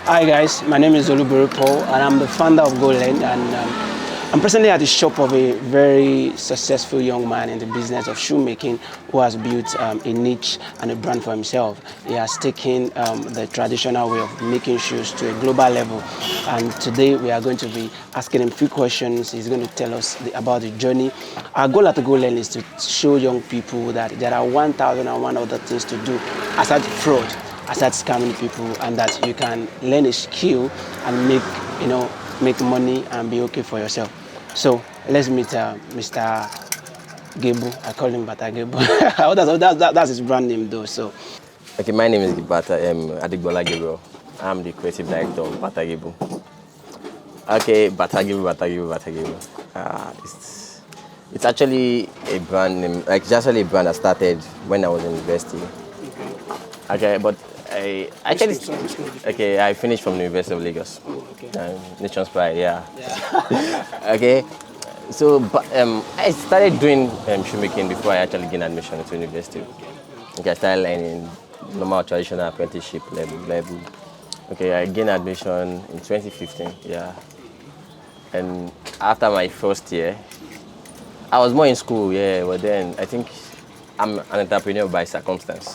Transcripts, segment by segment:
Hi guys, my name is Olubere Paul and I'm the founder of GoLend, and I'm presently at the shop of a very successful young man in the business of shoemaking who has built a niche and a brand for himself. He has taken the traditional way of making shoes to a global level, and today we are going to be asking him a few questions. He's going to tell us about the journey. Our goal at GoLend is to show young people that there are 1,001 other things to do aside fraud, aside scamming people, and that you can learn a skill and make money and be okay for yourself. So let's meet Mr. Gebu. I call him Bata Gebu. That's his brand name though. So okay, my name is Bata Adigbola Gebu. I'm the creative director of Bata Gebu. Okay, Bata Gebu. It's actually a brand name, like it's actually a brand that started when I was in university. Okay, but I finished from the University of Lagos. oh, okay. Nation's Pride, yeah. Okay, so I started doing shoemaking before I actually gained admission into university. Okay, I started learning normal traditional apprenticeship level. Okay, I gained admission in 2015, yeah. And after my first year, I was more in school, yeah, but then I think I'm an entrepreneur by circumstance.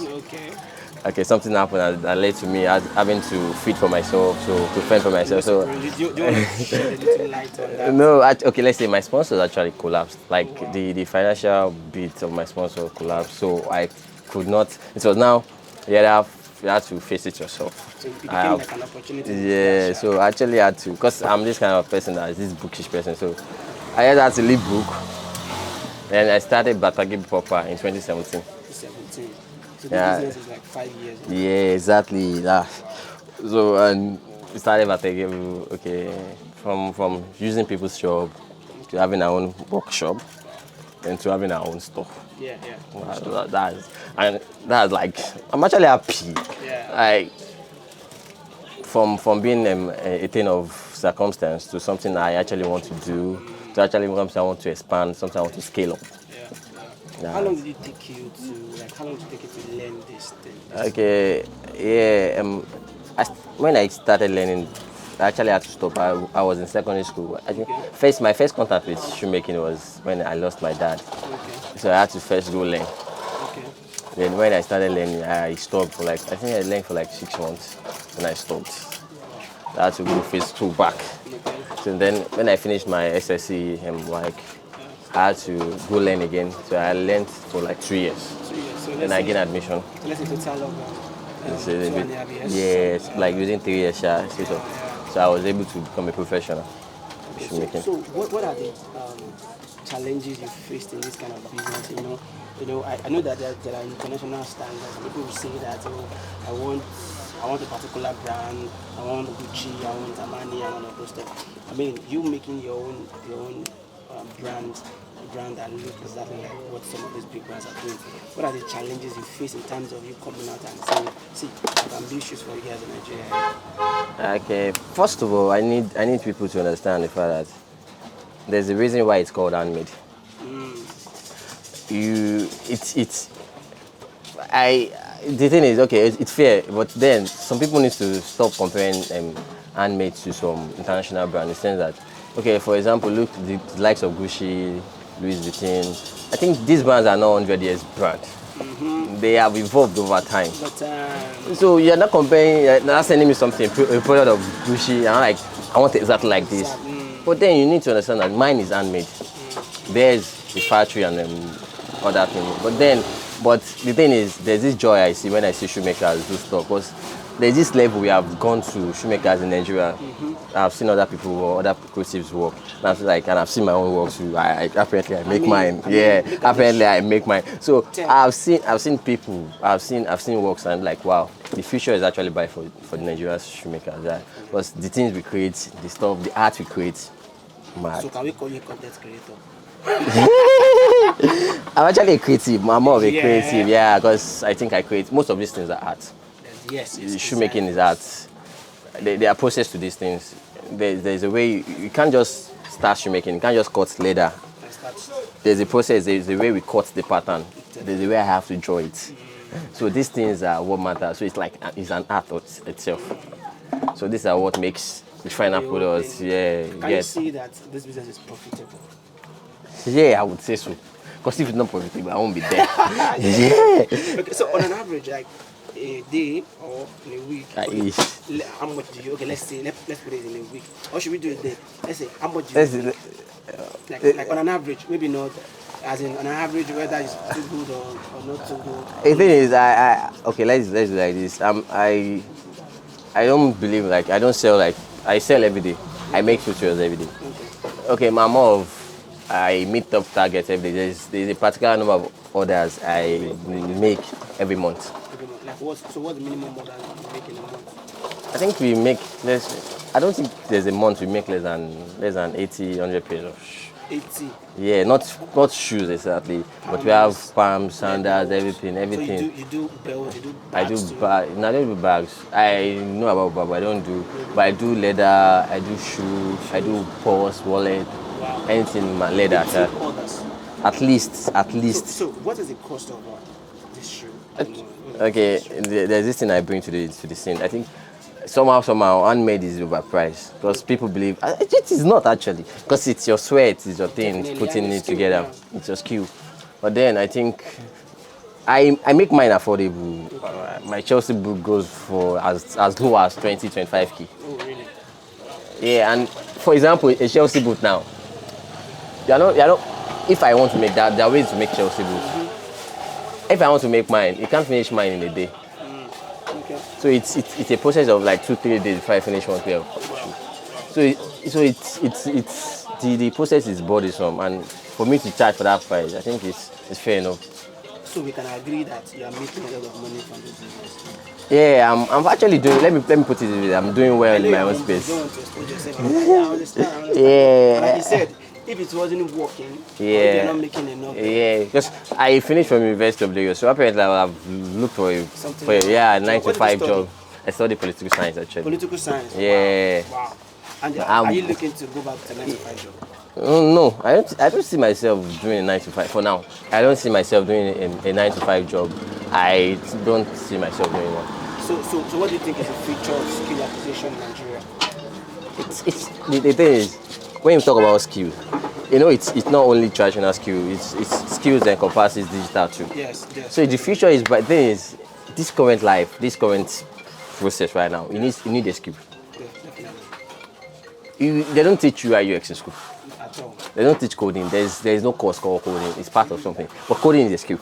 Okay, something happened that led to me having to feed for myself, to fend for myself. So, do you want to shed a little light on that? no, okay, let's say my sponsors actually collapsed. Like the financial bit of my sponsor collapsed, so I could not. It was now you had to face it yourself. So it became like an opportunity. Yeah, so I actually had to, because I'm this kind of person that is this bookish person. So I had to leave book. Then I started Bata Gebu proper in 2017. 2017. So the business is like 5 years. Yeah, exactly. That. So and we started Bata Gebu, okay, from using people's shop to having our own workshop and to having our own store. Yeah. That's like, I'm actually happy. Yeah. Like from being a thing of circumstance to something I actually want to do, to actually something I want to expand, something I want to scale up. Yeah. How long did it take you to learn this thing? Okay, yeah. When I started learning, I actually had to stop. I was in secondary school. My first contact with shoemaking was when I lost my dad. Okay. So I had to first go learn. Okay. Then when I started learning, I stopped for I think I learned for 6 months, and I stopped. I had to go phase 2 back. Okay. So then when I finished my SSC, I had to go learn again. So I learned for 3 years. 3 years. So Then I gained admission. So let's say total of So 2.5 years. yes, using 3 years, so I was able to become a professional. So what are the challenges you faced in this kind of business? I know that there are international standards. People will say that I want a particular brand, I want Gucci, I want Armani, and all of those stuff. I mean, you making your own brand that look exactly like what some of these big brands are doing. What are the challenges you face in terms of you coming out and saying, see, I can build shoes for you here in Nigeria? Okay, first of all, I need people to understand the fact that there's a reason why it's called handmade. The thing is, okay, it's fair, but then some people need to stop comparing handmade to some international brand in the sense that, okay, for example, look the likes of Gucci, Louis Vuitton. I think these brands are not 100 years brand. They have evolved over time. But So you're not comparing, you're not sending me something, a product of Gucci, and I want it exactly like this. But then you need to understand that mine is handmade. There's the factory and other things. But the thing is, there's this joy I see when I see shoemakers do stuff. Because there's this level we have gone to, shoemakers in Nigeria. I've seen other people or other creatives work. And I've seen my own work too. Apparently I make mine. Apparently I make mine. So I've seen people, I've seen works, and wow, the future is actually bright for the Nigerian shoemakers. Yeah. Because the things we create, the stuff, the art we create, mad. So can we call you a content creator? I'm actually a creative. I'm more of a creative, because I think I create most of these things are art. Yes. Shoemaking is art. There are process to these things. There's a way you can't just start shoemaking. You can't just cut leather there's a process, there's a way we cut the pattern, there's a way I have to draw it. So these things are what matter. So it's like it's an art itself. So these are what makes the final products. Yeah. Can you see that this business is profitable? Yeah, I would say so. Because if it's not profitable, I won't be there. Yeah. Okay, so on an average, like a day or in a week, how much do you? Okay, let's put it in a week. Or should we do it a day? Let's say how much do you make? Like on an average, maybe not as in on an average whether it's too good or not too good. The thing is, okay, let's do like this. I don't believe like I don't sell like I sell every day. I make futures every day. Okay, my more of I meet up targets every day. There's a particular number of orders I make every month. Like what's the minimum order you make in a month? I think we make less. I don't think there's a month we make less than 80, 100 pairs of 80. Yeah, not shoes exactly, but we have palms, sandals, everything. So you do belts, you do I bags do bags. No, I don't do bags. I know about bags, but I don't do. But I do leather. I do shoes. I do purse, wallet, anything in my leather. At least. So what is the cost of this shoe? Okay, there's this thing I bring to the scene. I think somehow handmade is overpriced because people believe it is not actually because it's your sweat, it's your thing, it's putting it together, it's your skill. But then I think I make mine affordable. My Chelsea boot goes for as low as 20-25K. Oh really? Yeah, and for example, a Chelsea boot now. You're not. If I want to make that, there are ways to make Chelsea boots. If I want to make mine, you can't finish mine in a day. Okay. So it's a process of like 2-3 days before I finish one pair of shoes. So the process is burdensome, and for me to charge for that price, I think it's fair enough. So we can agree that you are making a lot of money from this business. Yeah, I'm actually doing. Let me put it this way. I'm doing well in my own space. You don't want to expose yourself. I understand. Yeah. Like you said, if it wasn't working, you're not making enough. Yeah, because I finished from University of Lagos, so apparently I've looked for a 9-to-5 job. I studied political science actually. Political science. Yeah. Wow. And are you looking to go back to 9-to-5 job? No, I don't see myself doing a 9-to-5 for now. I don't see myself doing a 9-to-5 job. I don't see myself doing one. So what do you think is the future of skill acquisition in Nigeria? The thing is, when you talk about skills, it's not only traditional skill. It's skills that encompasses digital too. Yes. So the future is, but the thing is, this current life, this current process right now, you need a skill. Yeah, definitely. They don't teach UI UX in school. At all. They don't teach coding. There's no course called coding. It's part of something. But coding is a skill.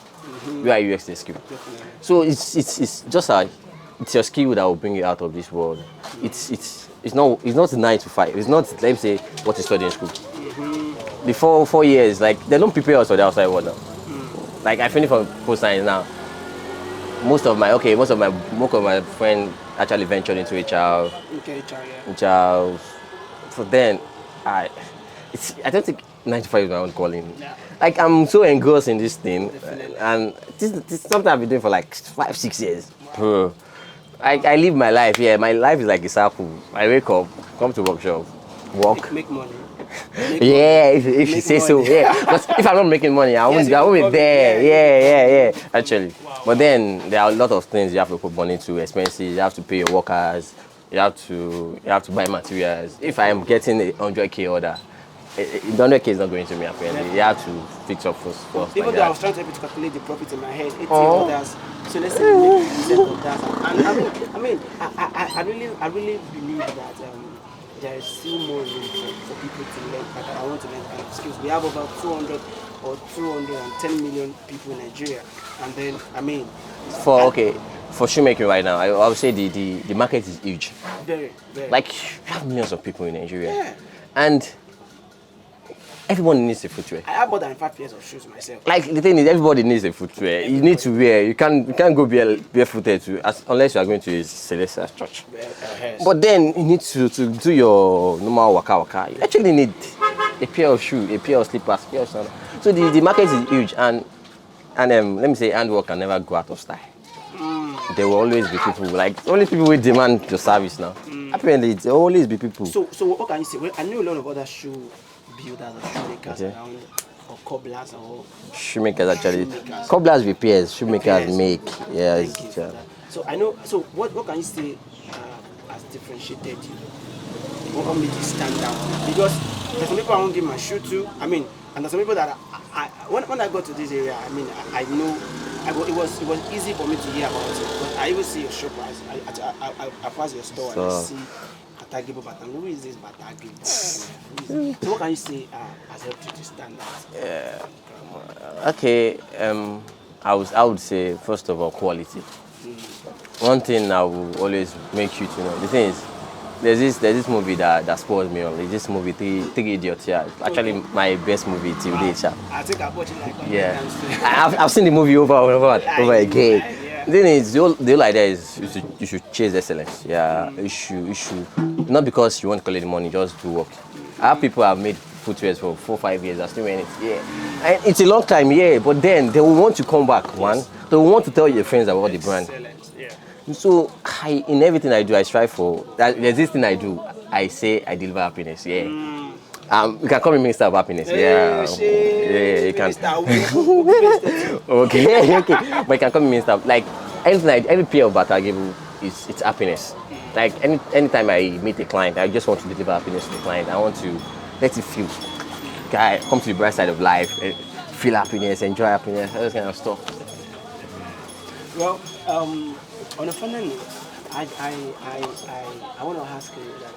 UI UX is a skill. Definitely. So it's just it's your skill that will bring you out of this world. It's not 9-to-5. It's not, let me say, what you study in school. The 4 years, like they don't prepare us for the outside world now. Like I finished from post science now. Most of my friends actually ventured into HR. Okay, HR. So then I don't think 9-to-5 is my own calling. Yeah. Like I'm so engrossed in this thing, Definitely. and this is something I've been doing for like 5-6 years. Bro. I live my life. Yeah, my life is like a circle. I wake up, come to workshop, work. Make money. If you say so. Yeah, because if I'm not making money, I won't be there. Yeah. Actually, but then there are a lot of things you have to put money to, expenses. You have to pay your workers. You have to buy materials. If I am getting a 100K order, the 100K is not going to me apparently. You have to fix up first. Even though I was trying to calculate the profit in my head, 80 orders. So let's say we make 50% of that. And I really believe that there is still more room for people to learn. Like I want to learn kind of skills. We have about 200 or 210 million people in Nigeria, and then for shoemaking right now, I would say the market is huge. Very. Like you have millions of people in Nigeria, Yeah. and everyone needs a footwear. I have more than 5 pairs of shoes myself. Like the thing is, everybody needs a footwear. You need to wear. You can't go barefooted unless you are going to a Celestial church. But then you need to do your normal waka. You actually need a pair of shoes, a pair of slippers, a pair of sandals. So the market is huge, and let me say, handwork can never go out of style. There will always be people only people will demand your service now. Apparently, there will always be people. So what can you say? Well, I know a lot of other shoe builders or shoemakers around or cobblers or Shoemakers actually. shoemakers? Cobblers repairs, shoemakers Repairs. make. Yeah, Thank you for that. So I know. So what can you say has differentiated you? What made you stand out? Because there's some people I won't give my shoe to. I mean, and there's some people that when I got to this area, I mean, I know. It was easy for me to hear about it. But I even see your shop. I pass your store and I see Batagebo Batang. Who is this Batagebo? So what can you say has helped you to stand out? Okay, I would say first of all quality. One thing I will always make you to know. The thing is, there's this movie that spoils me on. It's this movie Three Idiots. Yeah, it's actually my best movie till date. I think I've watched it like 100 Yeah, times. I've seen the movie over and over again. Yeah. The thing is, the whole idea is you should chase excellence. Yeah, you should not because you want to collect the money, just do work. I have people have made footwears for 4-5 years. Are still wearing it. Yeah, and it's a long time. Yeah, but then they will want to come back. One, they will want to tell your friends about the brand. Excellent. Yeah. So in everything I do, I strive for. There's this thing I do. I say I deliver happiness. Yeah. You can call me Minister of Happiness. Yeah. You can. Okay. But you can call me Minister. Like anything, every pair of Bata I give you it's happiness. Like anytime I meet a client, I just want to deliver happiness to the client. I want to let it feel. Guy, come to the bright side of life, feel happiness, enjoy happiness, all this kind of stuff. Well, on a final note, I want to ask you that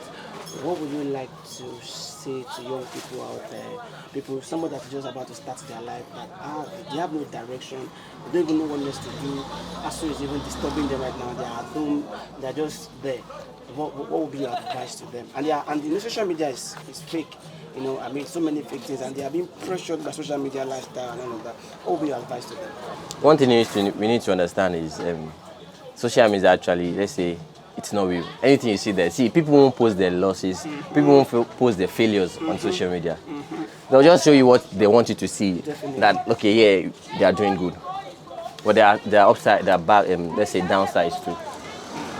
what would you like to say to young people out there, somebody that's just about to start their life, that they have no direction, they don't even know what next to do, ASU is even disturbing them right now, they're at home, they're just there. What would be your advice to them? And the social media is fake. You know, I mean, so many fake things, and they are being pressured by social media lifestyle and all of that. What would be your advice to them? One thing we need to understand is social media actually, let's say, it's not real. Anything you see there, people won't post their losses, people won't post their failures on social media. They'll just show you what they want you to see. Definitely. That, okay, yeah, they are doing good. But there are upside, there are back, let's say, downsides too.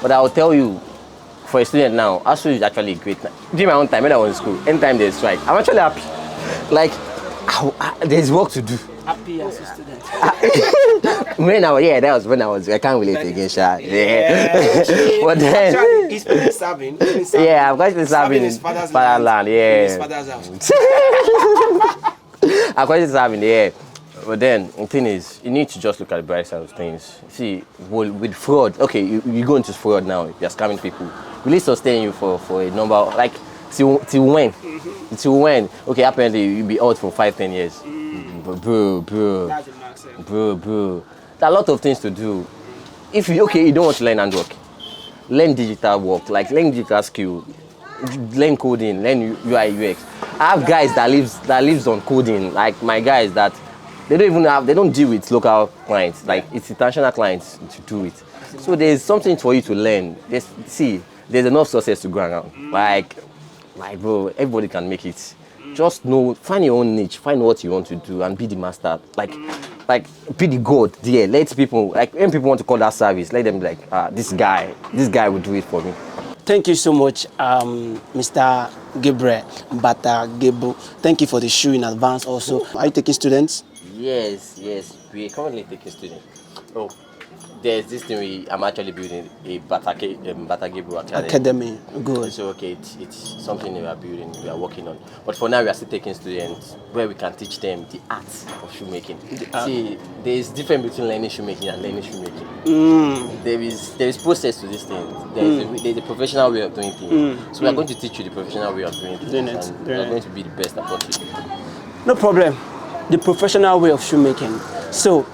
But I'll tell you, for a student now, ASU is actually great. During my own time, when I was in school, anytime there's strike, I'm actually happy. Like, there's work to do. Happy as a student. That was when I can't relate again, Sha. Yeah. But then. Actually, he's been serving. Yeah, I'm actually serving his in father's fatherland, yeah. In his father's house. I'm quite serving, yeah. But then, the thing is, you need to just look at the bright side of things. See, with fraud, okay, you go into fraud now, you're scamming people. Will it sustain you for a number, like, till when? Till when? Okay, apparently you'll be out for 5-10 years. Bro. That's the max. Bro. There are a lot of things to do. If you don't want to learn handwork, learn digital work, like learn digital skill, learn coding, learn UI UX. I have guys that lives on coding, like my guys that they don't deal with local clients, like it's international clients to do it. So there's something for you to learn. There's enough success to go around. Like bro, everybody can make it. Just find your own niche, find what you want to do, and be the master. Like be the god there. Let people, like when people want to call that service, let them be like, this guy will do it for me. Thank you so much, Mr. Gabriel Batagebo. Thank you for the shoe in advance also. Are you taking students? Yes. We are currently taking students. Oh, there's this thing I'm actually building a Batagebo Academy. Good. So okay, it's something we are building, we are working on. But for now, we are still taking students where we can teach them the art of shoemaking. See, there is difference between learning shoemaking and learning shoemaking. There is process to this thing. There's a professional way of doing things. So we are going to teach you the professional way of doing things. And we are going to be the best about it. No problem. The professional way of shoemaking. So,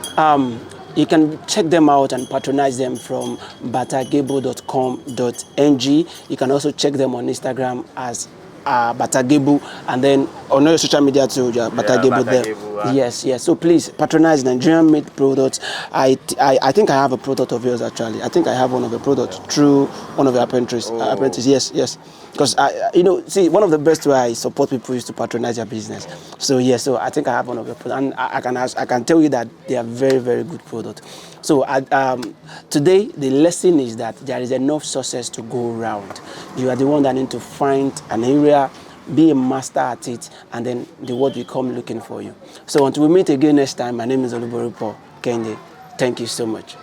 you can check them out and patronize them from batagebo.com.ng. You can also check them on Instagram as Batagebo, and then on your social media too, Batagebo there. Yes. So please patronize Nigerian made products. I think I have a product of yours actually. I think I have one of the products through one of your apprentices. Yes. Because one of the best way I support people is to patronize their business. So so I think I have one of your products, and I can tell you that they are very, very good products. So today the lesson is that there is enough success to go around. You are the one that need to find an area be a master at it, and then the world will come looking for you. So until we meet again next time, my name is Olubori Paul Kende. Thank you so much.